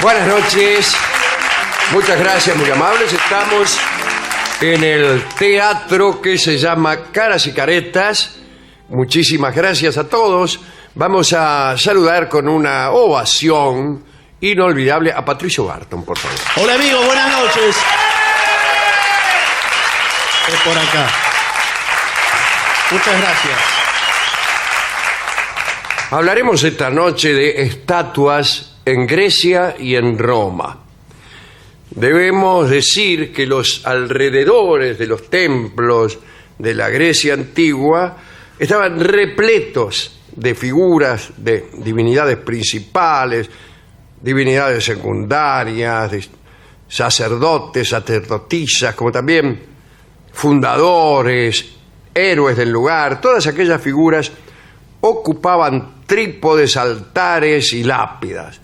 Buenas noches, muchas gracias, muy amables. Estamos en el teatro que se llama Caras y Caretas. Muchísimas gracias a todos. Vamos a saludar con una ovación inolvidable a Patricio Barton, por favor. Hola amigos, buenas noches. Es por acá. Muchas gracias. Hablaremos esta noche de estatuas en Grecia y en Roma. Debemos decir que los alrededores de los templos de la Grecia antigua estaban repletos de figuras de divinidades principales, divinidades secundarias, de sacerdotes, sacerdotisas, como también fundadores, héroes del lugar. Todas aquellas figuras ocupaban trípodes, altares y lápidas.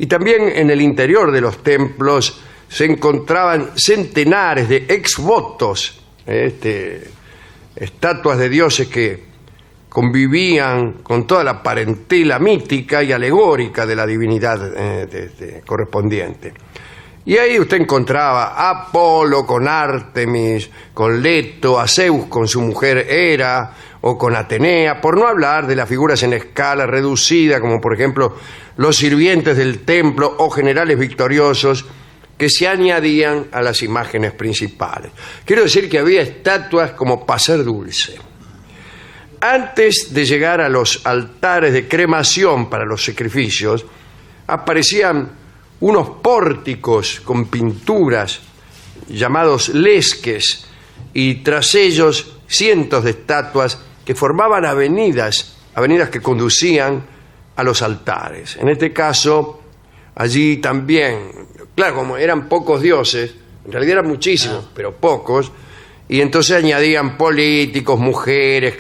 Y también en el interior de los templos se encontraban centenares de exvotos, estatuas de dioses que convivían con toda la parentela mítica y alegórica de la divinidad correspondiente. Y ahí usted encontraba a Apolo con Artemis, con Leto, a Zeus con su mujer Hera o con Atenea, por no hablar de las figuras en escala reducida, como por ejemplo los sirvientes del templo o generales victoriosos que se añadían a las imágenes principales. Quiero decir que había estatuas como para hacer dulce. Antes de llegar a los altares de cremación para los sacrificios, aparecían unos pórticos con pinturas llamados lesques, y tras ellos cientos de estatuas que formaban avenidas que conducían a los altares. En este caso, allí también, claro, como eran pocos dioses, en realidad eran muchísimos, pero pocos, y entonces añadían políticos, mujeres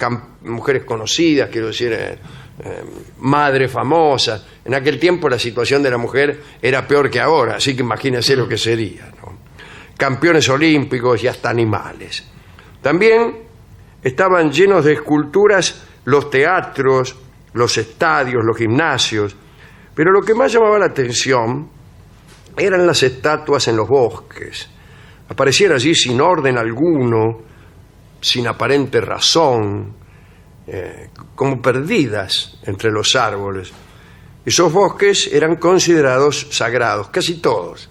conocidas, quiero decir, madres famosas. En aquel tiempo la situación de la mujer era peor que ahora, así que imagínense lo que sería, ¿no? Campeones olímpicos y hasta animales. También estaban llenos de esculturas los teatros, los estadios, los gimnasios, pero lo que más llamaba la atención eran las estatuas en los bosques. Aparecían allí sin orden alguno, sin aparente razón, como perdidas entre los árboles. Esos bosques eran considerados sagrados, casi todos.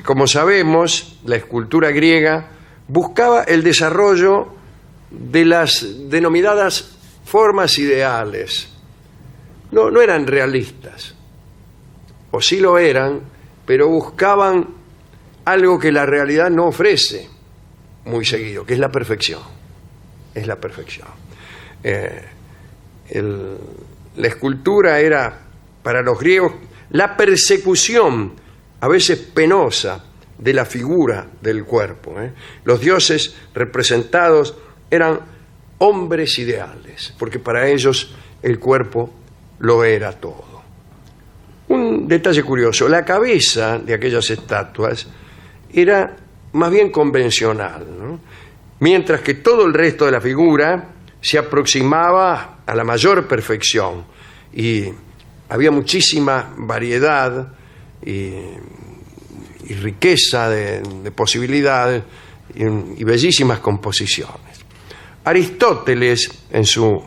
Como sabemos, la escultura griega buscaba el desarrollo de las denominadas formas ideales. No eran realistas, o sí lo eran, pero buscaban algo que la realidad no ofrece muy seguido, que es la perfección. Es la perfección. La escultura era, para los griegos, la persecución, a veces penosa, de la figura del cuerpo. Los dioses representados eran hombres ideales, porque para ellos el cuerpo lo era todo. Un detalle curioso, la cabeza de aquellas estatuas era más bien convencional, ¿no? Mientras que todo el resto de la figura se aproximaba a la mayor perfección, y había muchísima variedad y riqueza de posibilidades y bellísimas composiciones. Aristóteles, en su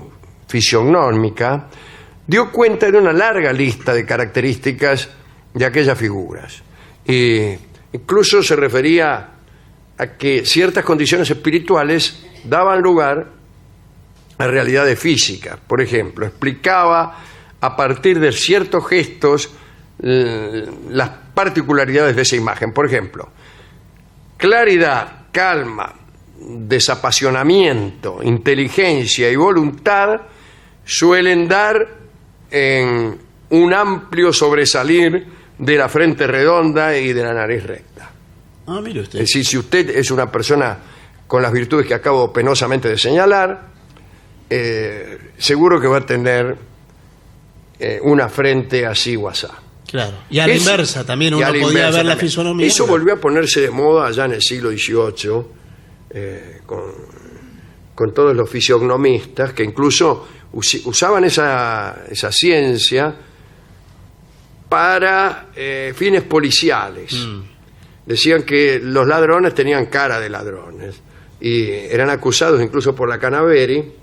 Fisionómica, dio cuenta de una larga lista de características de aquellas figuras. Incluso se refería a que ciertas condiciones espirituales daban lugar a realidades físicas. Por ejemplo, explicaba a partir de ciertos gestos las particularidades de esa imagen. Por ejemplo, claridad, calma, desapasionamiento, inteligencia y voluntad suelen dar en un amplio sobresalir de la frente redonda y de la nariz recta. Ah, mire usted. Es decir, si usted es una persona con las virtudes que acabo penosamente de señalar, seguro que va a tener una frente así o asá. Claro. Y a la inversa también uno podía ver la fisonomía. Eso volvió a ponerse de moda allá en el siglo XVIII, con todos los fisionomistas que incluso usaban esa ciencia para fines policiales. Decían que los ladrones tenían cara de ladrones y eran acusados incluso por la Canaveri,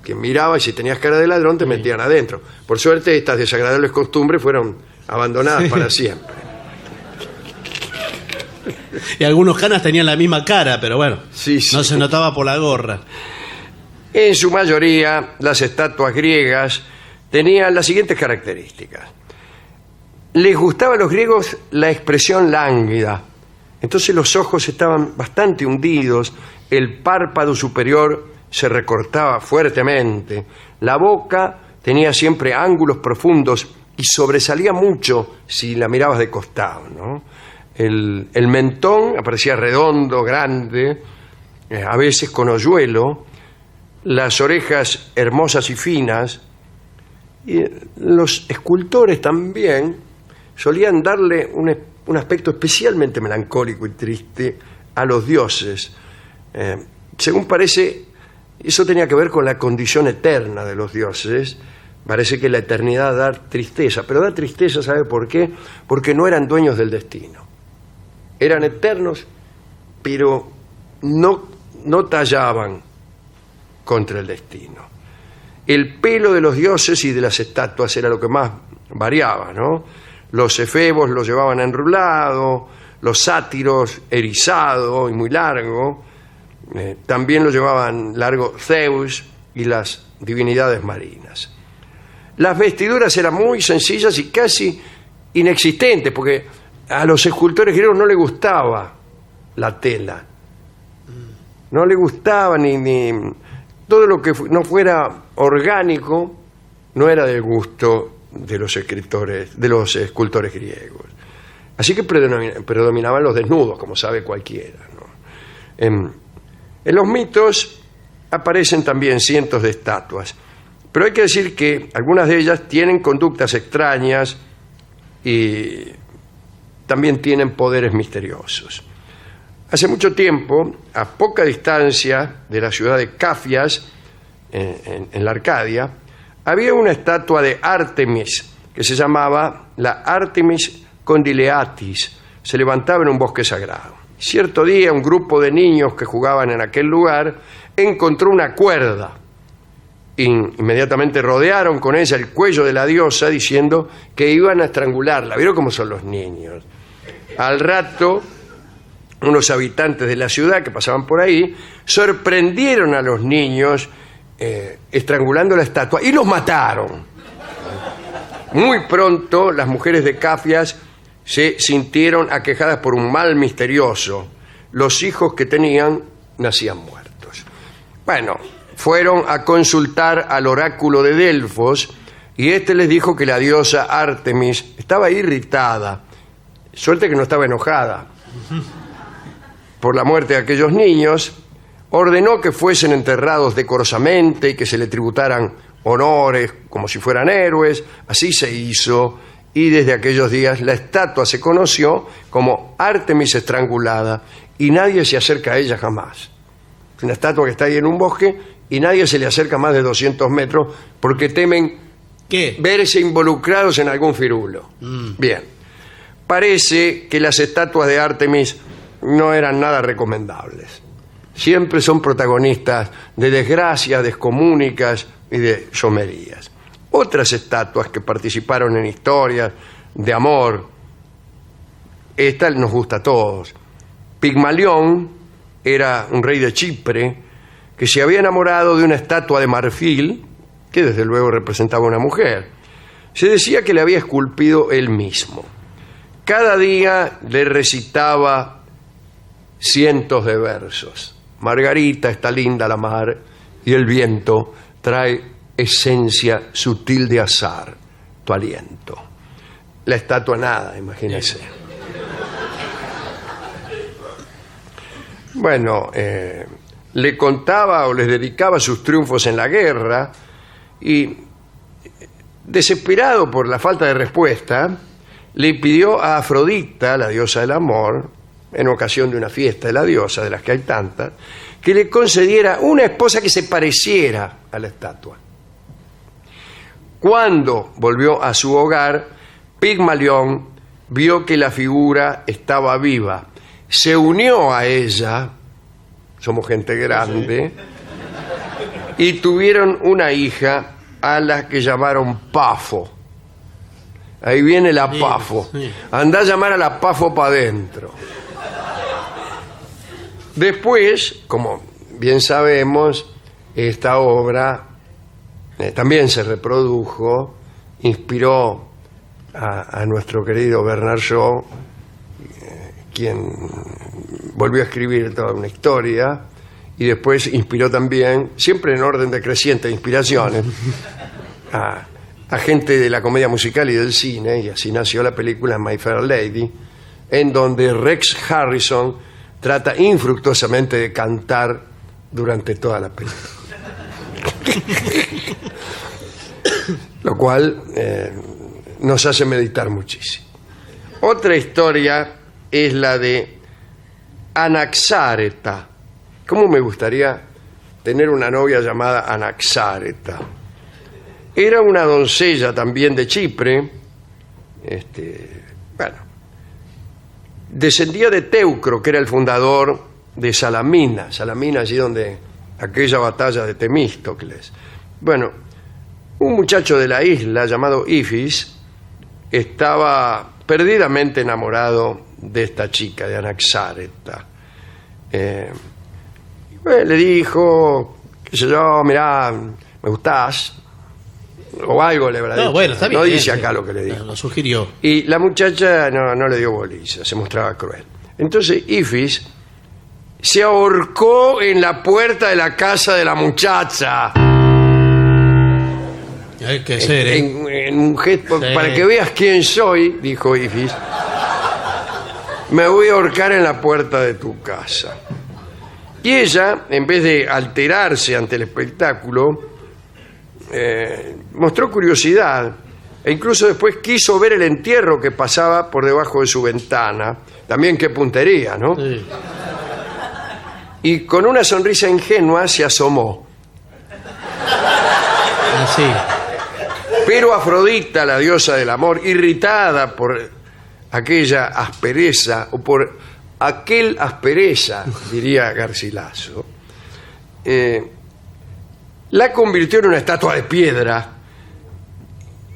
que miraba y si tenías cara de ladrón te metían adentro. Por suerte estas desagradables costumbres fueron abandonadas para siempre. Y algunos canas tenían la misma cara, pero bueno, no se notaba por la gorra. En su mayoría, las estatuas griegas tenían las siguientes características. Les gustaba a los griegos la expresión lánguida. Entonces los ojos estaban bastante hundidos, el párpado superior se recortaba fuertemente, la boca tenía siempre ángulos profundos y sobresalía mucho si la mirabas de costado, ¿no? El mentón aparecía redondo, grande, a veces con hoyuelo, las orejas hermosas y finas, y los escultores también solían darle un aspecto especialmente melancólico y triste a los dioses. Según parece, eso tenía que ver con la condición eterna de los dioses. Parece que la eternidad da tristeza, pero da tristeza, ¿sabe por qué? Porque no eran dueños del destino. Eran eternos, pero no tallaban contra el destino. El pelo de los dioses y de las estatuas era lo que más variaba, ¿no? Los efebos lo llevaban enrulado, los sátiros erizado y muy largo, también lo llevaban largo Zeus y las divinidades marinas. Las vestiduras eran muy sencillas y casi inexistentes, porque a los escultores griegos no les gustaba la tela. No les gustaba ni todo lo que no fuera orgánico, no era del gusto de los escultores griegos. Así que predominaban los desnudos, como sabe cualquiera, ¿no? En los mitos aparecen también cientos de estatuas, pero hay que decir que algunas de ellas tienen conductas extrañas y también tienen poderes misteriosos. Hace mucho tiempo, a poca distancia de la ciudad de Cafias, en la Arcadia, había una estatua de Artemis que se llamaba la Artemis Condyleatis. Se levantaba en un bosque sagrado. Cierto día, un grupo de niños que jugaban en aquel lugar encontró una cuerda. Inmediatamente rodearon con ella el cuello de la diosa diciendo que iban a estrangularla. ¿Vieron cómo son los niños? Al rato, unos habitantes de la ciudad que pasaban por ahí sorprendieron a los niños estrangulando la estatua y los mataron. Muy pronto las mujeres de Cafias se sintieron aquejadas por un mal misterioso. Los hijos que tenían nacían muertos. Bueno, fueron a consultar al oráculo de Delfos y este les dijo que la diosa Artemis estaba irritada. Suerte que no estaba enojada por la muerte de aquellos niños. Ordenó que fuesen enterrados decorosamente y que se le tributaran honores como si fueran héroes. Así se hizo y desde aquellos días la estatua se conoció como Artemis estrangulada y nadie se acerca a ella jamás. Es una estatua que está ahí en un bosque y nadie se le acerca más de 200 metros porque temen verse involucrados en algún firulo. Bien, parece que las estatuas de Artemis no eran nada recomendables. Siempre son protagonistas de desgracias descomunicas y de chomerías. Otras estatuas que participaron en historias de amor, esta nos gusta a todos. Pigmalión era un rey de Chipre que se había enamorado de una estatua de marfil, que desde luego representaba una mujer. Se decía que le había esculpido él mismo. Cada día le recitaba cientos de versos. Margarita, está linda la mar, y el viento trae esencia sutil de azar, tu aliento. La estatua nada, imagínese. Bueno, le contaba o les dedicaba sus triunfos en la guerra y, desesperado por la falta de respuesta, le pidió a Afrodita, la diosa del amor, en ocasión de una fiesta de la diosa, de las que hay tantas, que le concediera una esposa que se pareciera a la estatua. Cuando volvió a su hogar, Pigmalión vio que la figura estaba viva. Se unió a ella, somos gente grande, y tuvieron una hija a la que llamaron Pafo. Ahí viene la Pafo. Andá a llamar a la Pafo para adentro. Después, como bien sabemos, esta obra también se reprodujo, inspiró a nuestro querido Bernard Shaw, quien volvió a escribir toda una historia, y después inspiró también, siempre en orden decreciente de inspiraciones, a gente de la comedia musical y del cine, y así nació la película My Fair Lady, en donde Rex Harrison trata infructuosamente de cantar durante toda la película. Lo cual nos hace meditar muchísimo. Otra historia es la de Anaxáreta. ¿Cómo me gustaría tener una novia llamada Anaxáreta? Era una doncella también de Chipre, descendía de Teucro, que era el fundador de Salamina. Salamina, allí donde aquella batalla de Temístocles. Bueno, un muchacho de la isla llamado Ifis estaba perdidamente enamorado de esta chica, de Anaxáreta. Le dijo, qué sé yo, mirá, me gustás, o algo le habrá dicho. Bueno, está bien, no dice acá lo que le dijo. Lo sugirió. Y la muchacha no le dio bolilla, se mostraba cruel. Entonces Ifis se ahorcó en la puerta de la casa de la muchacha. Hay que ser, en un gesto, sí. Para que veas quién soy, dijo Ifis, me voy a ahorcar en la puerta de tu casa. Y ella, en vez de alterarse ante el espectáculo, mostró curiosidad e incluso después quiso ver el entierro que pasaba por debajo de su ventana. También qué puntería, ¿no? Sí. Y con una sonrisa ingenua se asomó. Así. Pero Afrodita, la diosa del amor, irritada por aquella aspereza, o por aquel aspereza, diría Garcilaso, la convirtió en una estatua de piedra,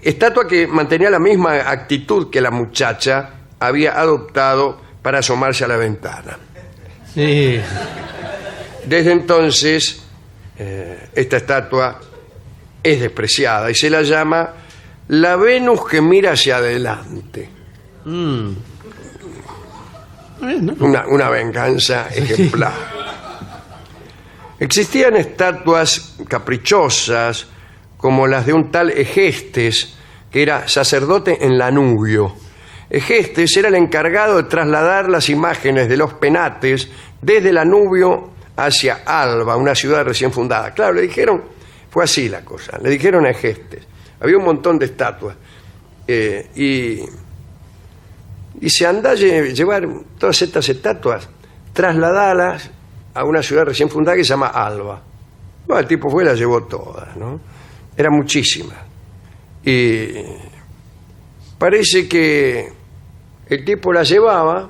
estatua que mantenía la misma actitud que la muchacha había adoptado para asomarse a la ventana. Sí. Desde entonces, esta estatua es despreciada y se la llama la Venus que mira hacia adelante. Una venganza ejemplar. Existían estatuas caprichosas como las de un tal Egestes, que era sacerdote en Lanubio. Egestes era el encargado de trasladar las imágenes de los penates desde Lanubio hacia Alba, una ciudad recién fundada. Claro, le dijeron, fue así la cosa, le dijeron a Egestes. Había un montón de estatuas y se anda a llevar todas estas estatuas, trasladadas a una ciudad recién fundada que se llama Alba. Bueno, el tipo fue y las llevó todas, ¿no? Eran muchísimas. Y parece que el tipo las llevaba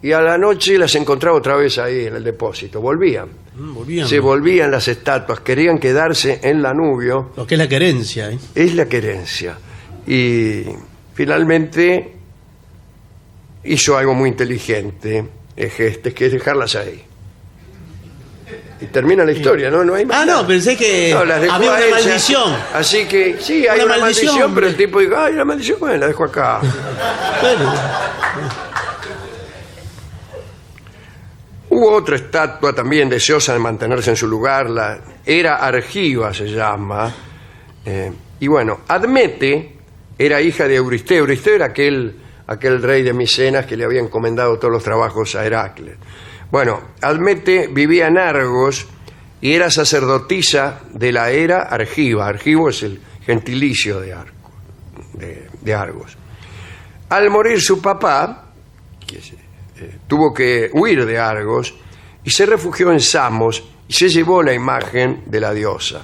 y a la noche las encontraba otra vez ahí en el depósito. Volvían. Se volvían las estatuas, querían quedarse en Lanubio. Lo que es la querencia, ¿eh? Es la querencia. Y finalmente hizo algo muy inteligente, Egestes, que es dejarlas ahí. Y termina la historia, ¿no? No hay más. No, pensé que no, las dejó había una maldición. Así que, sí, hay una maldición, pero el tipo dijo, ay, la maldición, bueno, la dejo acá. Bueno. Hubo otra estatua también deseosa de mantenerse en su lugar, la Hera Argiva se llama. Y bueno, Admete era hija de Euristeo. Euristeo era aquel rey de Micenas que le había encomendado todos los trabajos a Heracles. Bueno, Admete vivía en Argos y era sacerdotisa de la Hera Argiva. Argivo es el gentilicio de Argos. Al morir su papá, tuvo que huir de Argos y se refugió en Samos y se llevó la imagen de la diosa.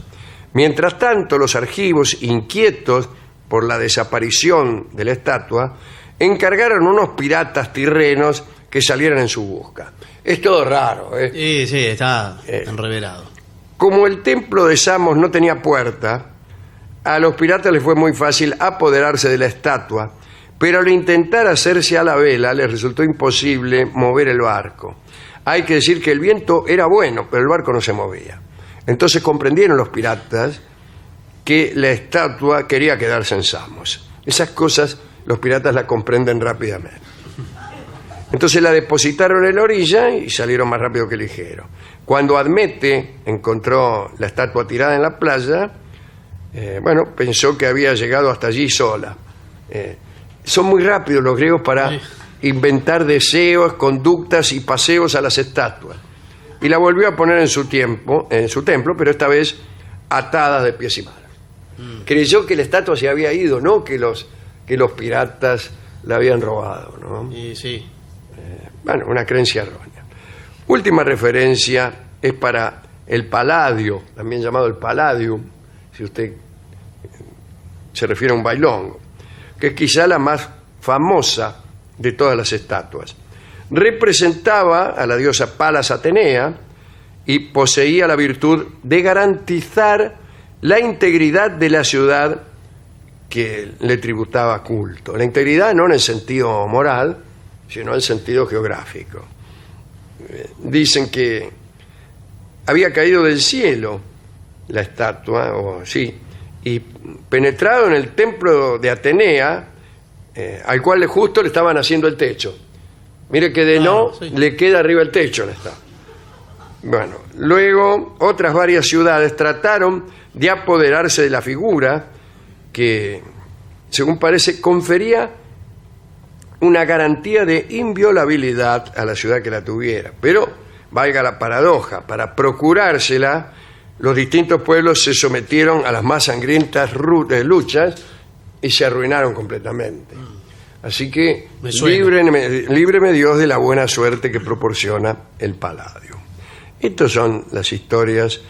Mientras tanto, los argivos, inquietos por la desaparición de la estatua, encargaron a unos piratas tirrenos que salieran en su busca. Es todo raro, ¿eh? Sí, está enreverado. Como el templo de Samos no tenía puerta, a los piratas les fue muy fácil apoderarse de la estatua, pero al intentar hacerse a la vela les resultó imposible mover el barco. Hay que decir que el viento era bueno, pero el barco no se movía. Entonces comprendieron los piratas que la estatua quería quedarse en Samos. Esas cosas los piratas las comprenden rápidamente. Entonces la depositaron en la orilla y salieron más rápido que ligero. Cuando Admete encontró la estatua tirada en la playa, pensó que había llegado hasta allí sola. Son muy rápidos los griegos para inventar deseos, conductas y paseos a las estatuas. Y la volvió a poner en su templo, pero esta vez atada de pies y manos. Creyó que la estatua se había ido, no que los piratas la habían robado, ¿no? Sí. Una creencia errónea. Última referencia es para el Palladio, también llamado el Palladium, si usted se refiere a un bailongo, que es quizá la más famosa de todas las estatuas. Representaba a la diosa Palas Atenea y poseía la virtud de garantizar la integridad de la ciudad que le tributaba culto. La integridad no en el sentido moral, sino en el sentido geográfico. Dicen que había caído del cielo la estatua, y penetrado en el templo de Atenea, al cual justo le estaban haciendo el techo. Mire que le queda arriba el techo la estatua. Luego otras varias ciudades trataron de apoderarse de la figura que, según parece, confería una garantía de inviolabilidad a la ciudad que la tuviera. Pero, valga la paradoja, para procurársela, los distintos pueblos se sometieron a las más sangrientas luchas y se arruinaron completamente. Así que líbreme Dios de la buena suerte que proporciona el Palladio. Estas son las historias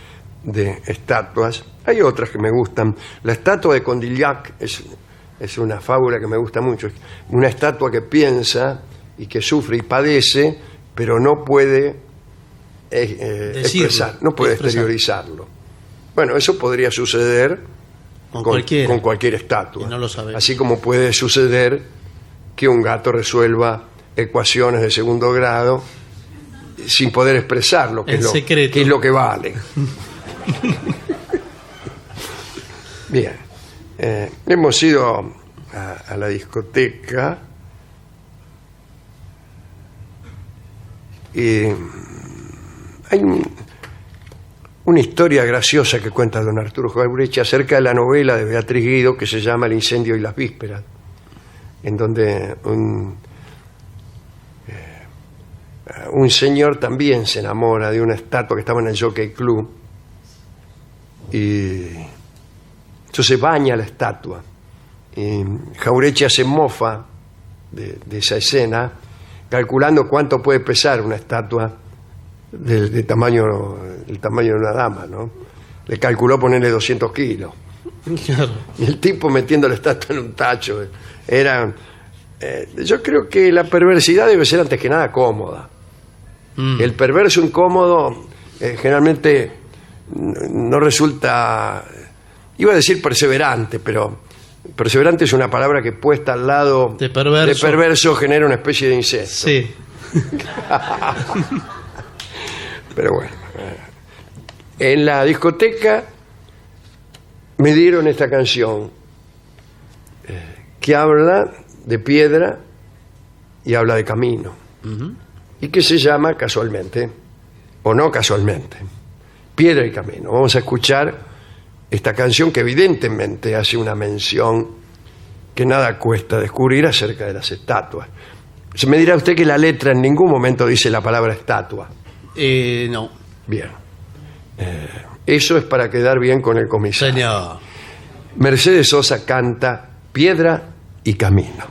de estatuas. Hay otras que me gustan. La estatua de Condillac es una fábula que me gusta mucho. Una estatua que piensa y que sufre y padece, pero no puede exteriorizarlo. Eso podría suceder con cualquier estatua. Y no lo sabemos. Así como puede suceder que un gato resuelva ecuaciones de segundo grado sin poder expresarlo, que es lo que vale. Bien. Hemos ido a la discoteca y hay una historia graciosa que cuenta don Arturo Jauretche acerca de la novela de Beatriz Guido que se llama El incendio y las vísperas, en donde un señor también se enamora de una estatua que estaba en el Jockey Club y entonces baña la estatua. Y Jauretche hace mofa de esa escena, calculando cuánto puede pesar una estatua del tamaño de una dama, ¿no? Le calculó ponerle 200 kilos. Claro. Y el tipo metiendo la estatua en un tacho. Yo creo que la perversidad debe ser antes que nada cómoda. El perverso incómodo generalmente no resulta, iba a decir perseverante, pero perseverante es una palabra que puesta al lado de perverso genera una especie de incesto. Sí. Pero bueno, en la discoteca me dieron esta canción que habla de piedra y habla de camino, y que se llama casualmente, o no casualmente, Piedra y Camino. Vamos a escuchar esta canción que evidentemente hace una mención que nada cuesta descubrir acerca de las estatuas. Se me dirá usted que la letra en ningún momento dice la palabra estatua. No. Bien. Eso es para quedar bien con el comisario. Señor. Mercedes Sosa canta Piedra y Camino.